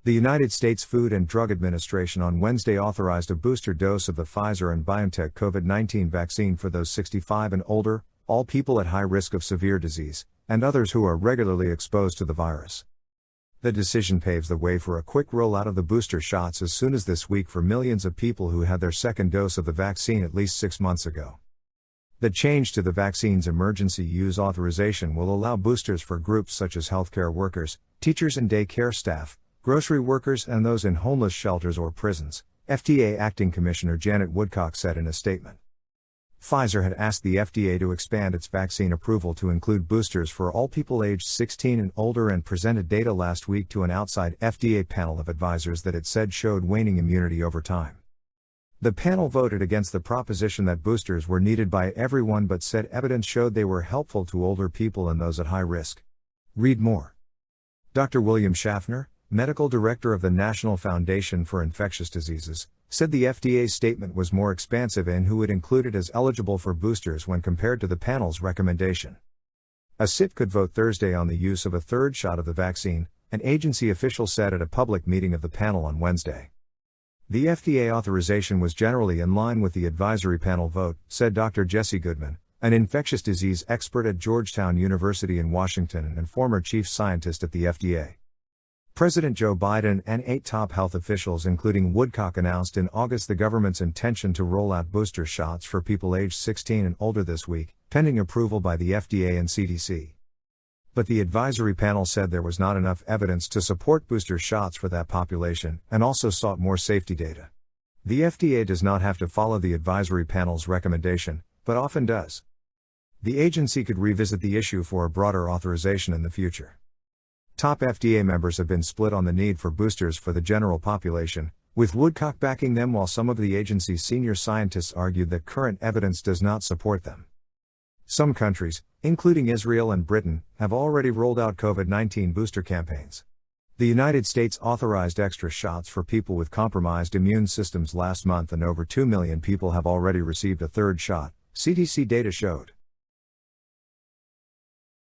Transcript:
The United States Food and Drug Administration on Wednesday authorized a booster dose of the Pfizer and BioNTech COVID-19 vaccine for those 65 and older, all people at high risk of severe disease, and others who are regularly exposed to the virus. The decision paves the way for a quick rollout of the booster shots as soon as this week for millions of people who had their second dose of the vaccine at least 6 months ago. The change to the vaccine's emergency use authorization will allow boosters for groups such as healthcare workers, teachers and daycare staff, grocery workers and those in homeless shelters or prisons, FDA Acting Commissioner Janet Woodcock said in a statement. Pfizer had asked the FDA to expand its vaccine approval to include boosters for all people aged 16 and older and presented data last week to an outside FDA panel of advisors that it said showed waning immunity over time. The panel voted against the proposition that boosters were needed by everyone but said evidence showed they were helpful to older people and those at high risk. Read more. Dr. William Schaffner, medical director of the National Foundation for Infectious Diseases, said the FDA's statement was more expansive in who it included as eligible for boosters when compared to the panel's recommendation. A SIT could vote Thursday on the use of a third shot of the vaccine, an agency official said at a public meeting of the panel on Wednesday. The FDA authorization was generally in line with the advisory panel vote, said Dr. Jesse Goodman, an infectious disease expert at Georgetown University in Washington and former chief scientist at the FDA. President Joe Biden and 8 top health officials including Woodcock announced in August the government's intention to roll out booster shots for people aged 16 and older this week, pending approval by the FDA and CDC. But the advisory panel said there was not enough evidence to support booster shots for that population, and also sought more safety data. The FDA does not have to follow the advisory panel's recommendation, but often does. The agency could revisit the issue for a broader authorization in the future. Top FDA members have been split on the need for boosters for the general population, with Woodcock backing them while some of the agency's senior scientists argued that current evidence does not support them. Some countries, including Israel and Britain, have already rolled out COVID-19 booster campaigns. The United States authorized extra shots for people with compromised immune systems last month and over 2 million people have already received a third shot, CDC data showed.